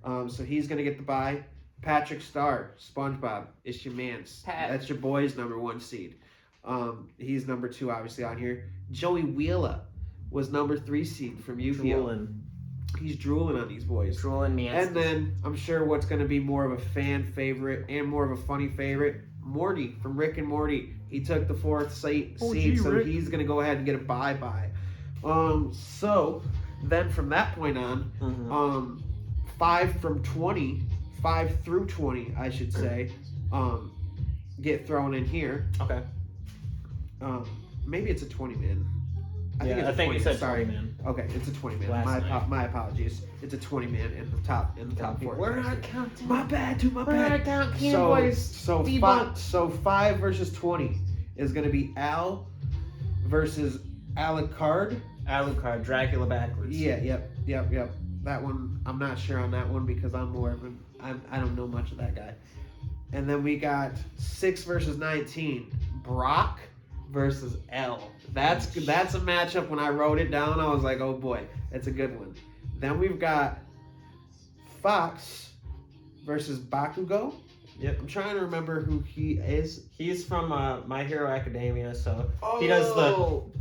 So he's going to get the bye. Patrick Star, SpongeBob, it's your man's. That's your boy's number 1 seed. He's number 2 obviously on here. Joey Wheeler was number 3 seed from Yu-Gi-Oh! He's drooling on these boys. Drooling me. And then I'm sure what's going to be more of a fan favorite and more of a funny favorite, Morty from Rick and Morty. He took the 4th seed, so Rick. he's going to go ahead and get a bye-bye. So then from that point on, 5 through 20, I should say, get thrown in here. Okay. Maybe it's a 20-man. I think you said 20 man. Okay, it's a 20-man. My apologies. It's a 20-man in the top 4. We're not counting. My bad. We're not counting Keenan boys. So 5 versus 20 is going to be Al versus Alucard. Alucard, Dracula backwards. Yeah, yep. That one, I'm not sure on that one because I'm more of an I don't know much of that guy. And then we got 6 versus 19, Brock versus L. That's a matchup. When I wrote it down, I was like, oh boy, it's a good one. Then we've got Fox versus Bakugo. Yep. I'm trying to remember who he is. He's from My Hero Academia, so he does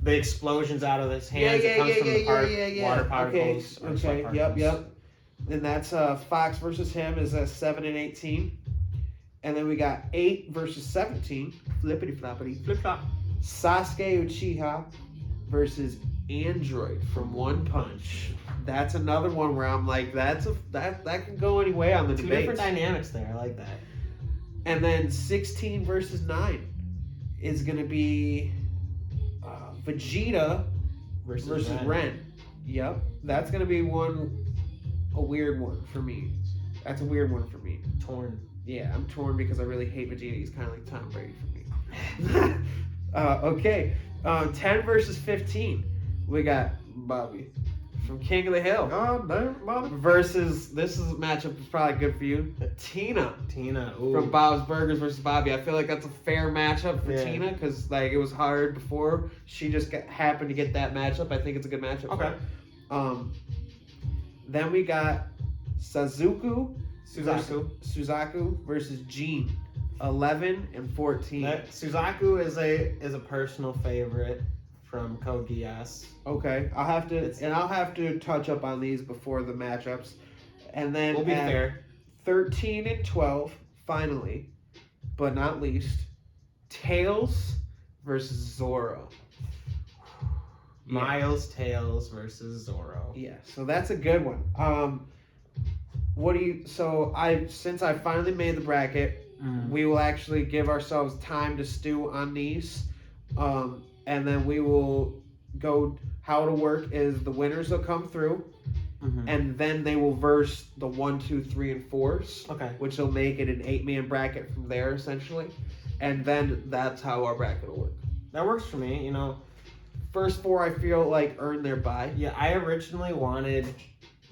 the explosions out of his hands. It comes from the water particles. Okay. Yep. And that's Fox versus him is 7 and 18. And then we got 8 versus 17. Flippity floppity. Flip flop. Sasuke Uchiha versus Android from One Punch. That's another one where I'm like, that can go any way on the Two debates. different dynamics there. I like that. And then 16 versus 9 is going to be Vegeta versus Ren. Yep. That's going to be a weird one for me. That's a weird one for me. Torn. Yeah, I'm torn because I really hate Vegeta. He's kind of like Tom Brady for me. Okay. 10 versus 15. We got Bobby from King of the Hill. God damn, Bobby. Versus, this is a matchup that's probably good for you, Tina. Ooh. From Bob's Burgers versus Bobby. I feel like that's a fair matchup for Tina because like it was hard before. She just happened to get that matchup. I think it's a good matchup. Okay. Then we got Suzaku versus Jean. 11 and 14. Suzaku is a personal favorite from Code Geass. Okay, I'll have to touch up on these before the matchups, and then we'll be fair. 13 and 12, finally, but not least, Tails versus Zoro. Miles Tails versus Zoro. Yeah, so that's a good one. Since I finally made the bracket, we will actually give ourselves time to stew on these, and then we will go. How it'll work is the winners will come through, and then they will verse the 1, 2, 3, and 4s. Okay. Which will make it an 8-man bracket from there essentially, and then that's how our bracket will work. That works for me. You know, first 4 I feel like earn their bye. Yeah, I originally wanted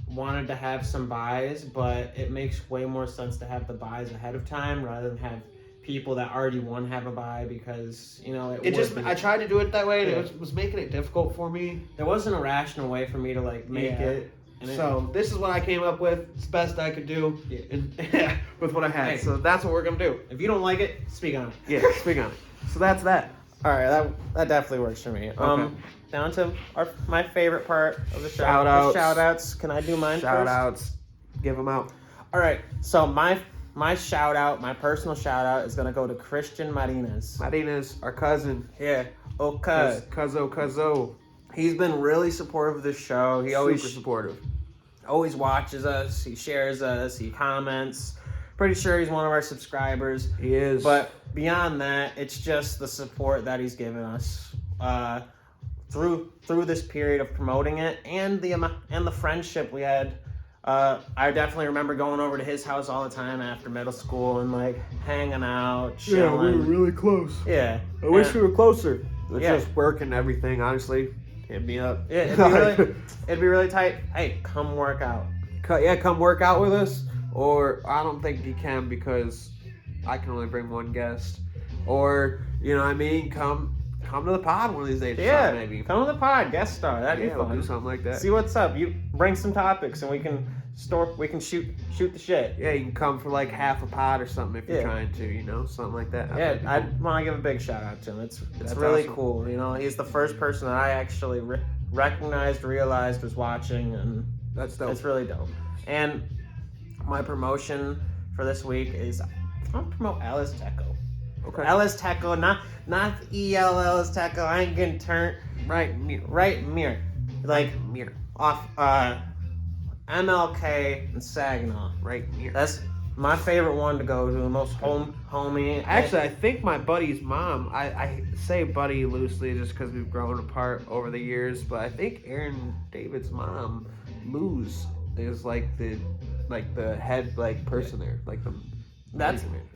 to have some buys, but it makes way more sense to have the buys ahead of time rather than have people that already won have a buy because, you know, I tried to do it that way and it was making it difficult for me. There wasn't a rational way for me to like make it. And so this is what I came up with. It's the best I could do. Yeah. And with what I had. Hey. So that's what we're gonna do. If you don't like it, speak on it. Yeah, speak on it. So that's that. All right, that definitely works for me. Down to my favorite part of the show. Shout-outs. Shout-outs. Can I do mine Shout first? outs. Give them out. All right, so my shout-out, my personal shout-out is going to go to Christian Martinez. Martinez, our cousin. Yeah, okay. Cuzzo. He's been really supportive of this show. He Super supportive. always watches us. He shares us. He comments. Pretty sure he's one of our subscribers. He is. But beyond that, it's just the support that he's given us through this period of promoting it, and the friendship we had. I definitely remember going over to his house all the time after middle school and like hanging out, chilling. Yeah, we were really close. Yeah. I wish we were closer. It's Yeah. just work and everything, honestly. Hit me up. Yeah, it'd be really tight. Hey, come work out. Come work out with us. Or I don't think you can because I can only bring one guest. Or, you know what I mean? Come to the pod one of these days. Yeah, maybe. come to the pod, guest star. That'd be We'll fun. do something like that. See what's up. You bring some topics and we can shoot the shit. Yeah, you can come for like half a pod or something if you're Yeah. trying to, you know, something like that. Yeah, I want to give a big shout out to him. It's That's really awesome. cool. You know, he's the first person that I actually realized was watching, and That's dope. it's really dope. And my promotion for this week is I'm gonna promote Alice Teco. Okay. Alice Teco, not EL Teco. I ain't getting turned Right mirror. Like mirror. off MLK and Saginaw. Right mirror. That's my favorite one to go to. The most homey. Actually, I think my buddy's mom, I say buddy loosely just because we've grown apart over the years, but I think Aaron David's mom, Luz, is like the head person there, like the.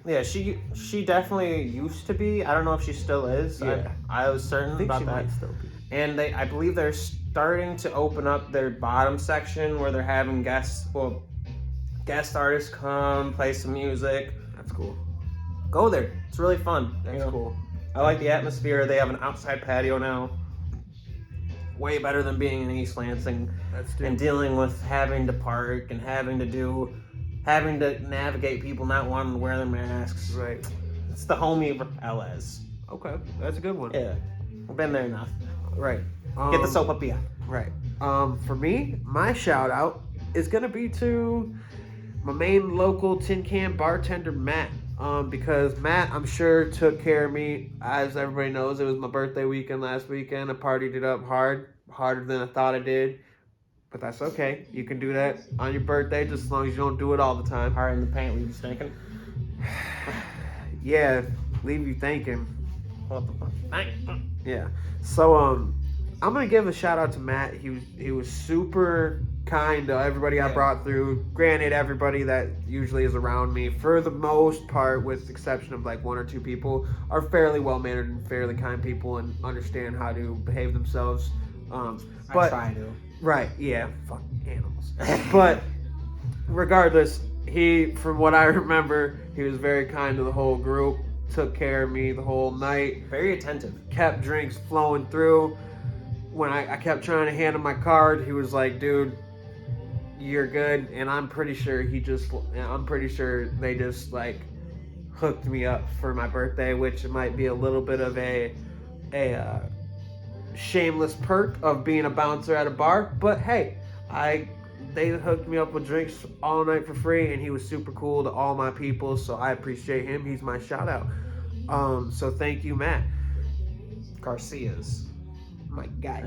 Yeah, she definitely used to be. I don't know if she still is. Yeah. I was certain I think about she that. might still be. And I believe they're starting to open up their bottom section where they're having guest artists come play some music. That's cool. Go there. It's really fun. That's cool. I like the atmosphere. They have an outside patio now. Way better than being in East Lansing That's and dealing with having to park and having to navigate people not wanting to wear their masks. Right. It's the homie LS. Okay, that's a good one. Yeah. I've been there enough. Right. Get the soap up here. Right. For me, my shout out is gonna be to my main local tin can bartender, Matt. Because Matt, I'm sure, took care of me. As everybody knows, it was my birthday weekend last weekend. I partied it up harder than I thought I did. But that's okay. You can do that on your birthday just as long as you don't do it all the time. Hard in the paint, leave you stinking. Yeah, leave you thinking. What the fuck? Yeah. So I'm gonna give a shout out to Matt. He was super kind to everybody I brought through. Granted, everybody that usually is around me, for the most part, with the exception of like one or two people, are fairly well mannered and fairly kind people and understand how to behave themselves. But I try to. right, yeah, fuck animals. But regardless, from what I remember, he was very kind to the whole group. Took care of me the whole night. Very attentive. Kept drinks flowing through. When I kept trying to hand him my card, he was like, dude, you're good. And I'm pretty sure they just like hooked me up for my birthday, which might be a little bit of a shameless perk of being a bouncer at a bar. But hey, they hooked me up with drinks all night for free, and he was super cool to all my people, so I appreciate him. He's my shout out. So thank you, Matt. Garcia's. My guy.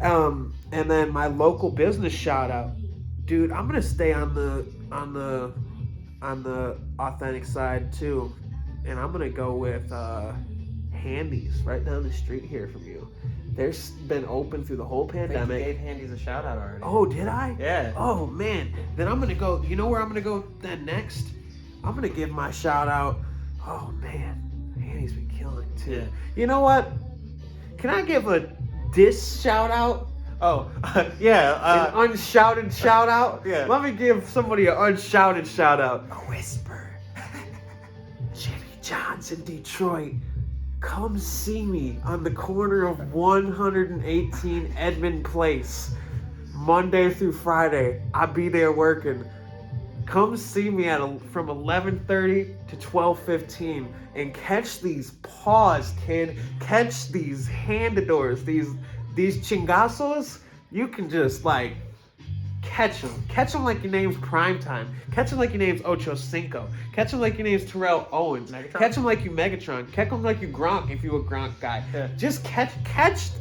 And then my local business shout out. Dude, I'm gonna stay on the authentic side too. And I'm gonna go with Handy's right down the street here from you. They've been open through the whole I think pandemic. you gave Handy's a shout out already. Oh, did I? Yeah. Oh man. Then I'm gonna go. You know where I'm gonna go then next? I'm gonna give my shout out. Oh man, Handy's been killing it too. Yeah. You know what? Can I give a diss shout out? Oh, yeah. An unshouted shout out? Yeah. Let me give somebody an unshouted shout out. A whisper. Jimmy John's in Detroit. Come see me on the corner of 118 Edmond Place. Monday through Friday. I'll be there working. come see me from 11:30 to 12:15 and catch these paws, kid. Catch these handadors, these chingazos. You can just like catch them like your name's Primetime. Catch them like your name's Ocho Cinco. Catch them like your name's Terrell Owens. Megatron? Catch them like you Megatron. Catch them like you Gronk if you a Gronk guy. Yeah. Just catch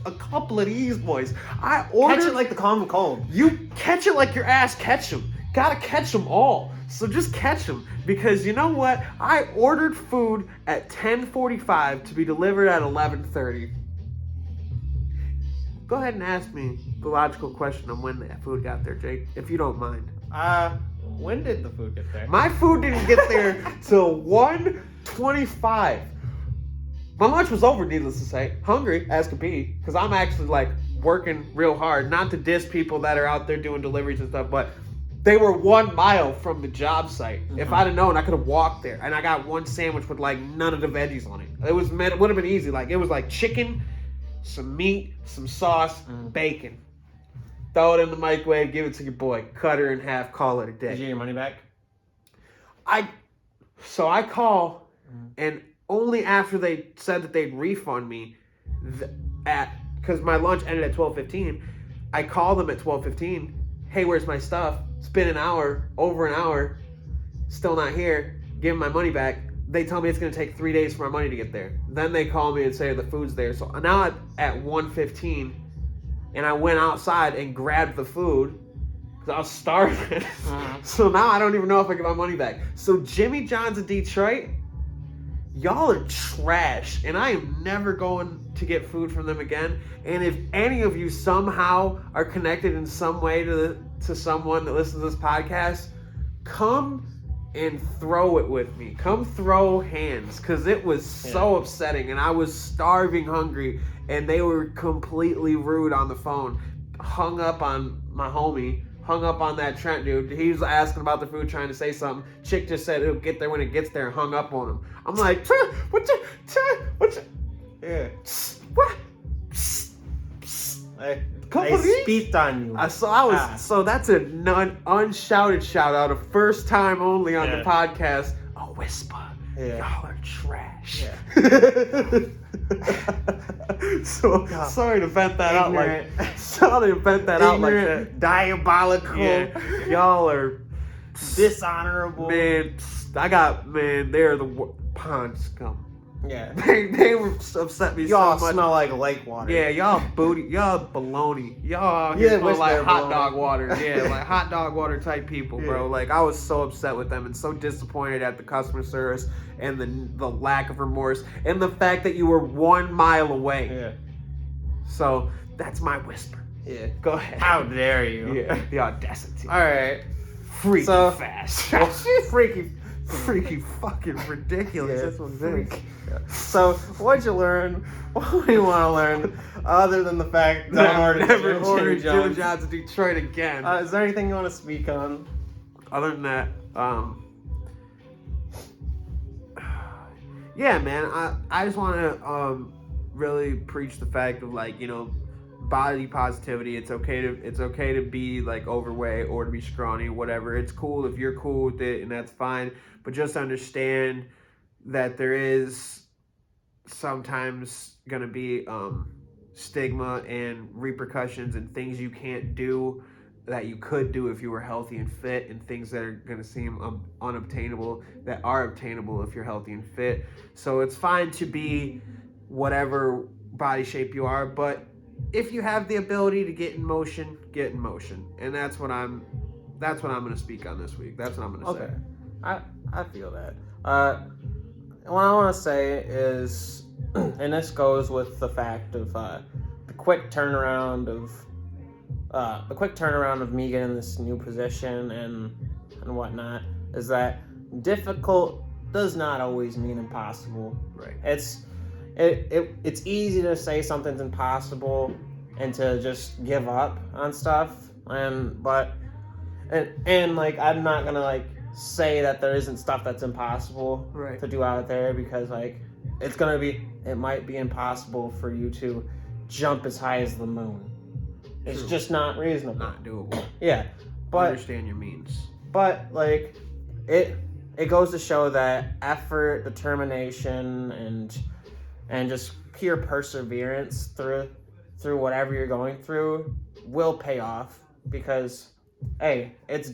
a couple of these boys. I ordered. Catch it like the common cold. You catch it like your ass catch them. Gotta catch them all. So just catch them, because you know what? I ordered food at 10:45 to be delivered at 11:30. Go ahead and ask me the logical question on when that food got there, Jake, if you don't mind. When did the food get there? My food didn't get there till 1:25. My lunch was over, needless to say. Hungry as could be, because I'm actually like working real hard. Not to diss people that are out there doing deliveries and stuff, but they were 1 mile from the job site. Mm-hmm. If I'd have known, I could have walked there. And I got one sandwich with like none of the veggies on it. It would have been easy. Like it was like chicken, some meat, some sauce, bacon. Throw it in the microwave, give it to your boy. Cut her in half, call it a day. Did you get your money back? So I call, and only after they said that they'd refund me, because my lunch ended at 12:15, I call them at 12:15. Hey, where's my stuff? It's been over an hour, still not here. Give them my money back. They tell me it's going to take 3 days for my money to get there. Then they call me and say the food's there. So now at 1:15, and I went outside and grabbed the food because I was starving. So now I don't even know if I get my money back. So Jimmy John's in Detroit, y'all are trash, and I am never going to get food from them again. And if any of you somehow are connected in some way to someone that listens to this podcast, come and throw it with me. Come throw hands, because it was so upsetting, and I was starving hungry, and they were completely rude on the phone. Hung up on my homie, hung up on that Trent dude. He was asking about the food, trying to say something. Chick just said it'll get there when it gets there, and hung up on him. I'm like, what? Yeah. What? I spit on you. So that's a unshouted shout out, a first time only on the podcast. A whisper. Yeah. Y'all are trash. Yeah. So sorry to vent that out like. Sorry to vent that out like that. Diabolical. Yeah. Y'all are dishonorable. Man, they're the pond scum. Yeah. They were upset me y'all so much. Smell like lake water. Yeah, y'all baloney. Y'all here smell like hot dog water. Yeah, like hot dog water type people, bro. Like I was so upset with them and so disappointed at the customer service and the lack of remorse and the fact that you were 1 mile away. Yeah. So that's my whisper. Yeah. Go ahead. How dare you? Yeah. The audacity. All right. Freaky fast. Freaky fucking ridiculous. Yeah, that's what it is. So, what'd you learn? What do you want to learn other than the fact that I never ordered Jimmy John's in Detroit again? Is there anything you want to speak on? Other than that, yeah, man, I just want to really preach the fact of, like, you know, body positivity. It's okay to be like overweight or to be scrawny, whatever. It's cool if you're cool with it, and that's fine. But just understand that there is sometimes gonna be stigma and repercussions and things you can't do that you could do if you were healthy and fit, and things that are gonna seem unobtainable that are obtainable if you're healthy and fit. So it's fine to be whatever body shape you are, but if you have the ability to get in motion, get in motion. And that's what I'm going to speak on this week. That's what I'm going to say. I feel that. What I want to say is, and this goes with the fact of the quick turnaround of me getting this new position and whatnot, is that difficult does not always mean impossible. Right. It's easy to say something's impossible and to just give up on stuff, and like I'm not gonna like say that there isn't stuff that's impossible to do out there, because like it might be impossible for you to jump as high as the moon. It's just not reasonable. Not doable. Yeah, but understand your means. But like it goes to show that effort, determination, and just pure perseverance through whatever you're going through will pay off. Because hey, it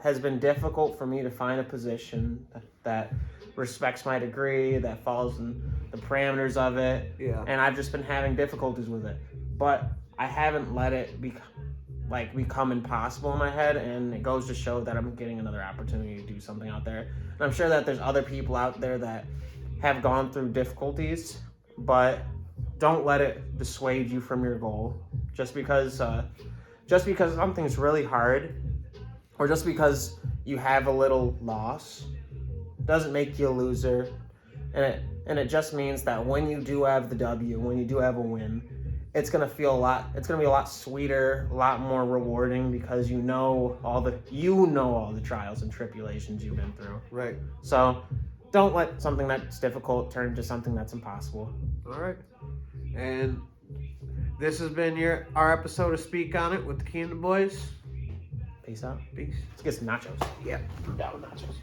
has been difficult for me to find a position that respects my degree, that falls in the parameters of it, Yeah. and I've just been having difficulties with it. But I haven't let it become impossible in my head, and it goes to show that I'm getting another opportunity to do something out there. And I'm sure that there's other people out there that have gone through difficulties, but don't let it dissuade you from your goal. Just because something's really hard, or just because you have a little loss, doesn't make you a loser. And it just means that when you do have the W, when you do have a win, it's gonna be a lot sweeter, a lot more rewarding, because you know all the trials and tribulations you've been through. Right. So don't let something that's difficult turn to something that's impossible. All right. And this has been our episode of Speak On It with the Keenan boys. Peace out. Peace. Let's get some nachos. Yeah. I'm down with nachos.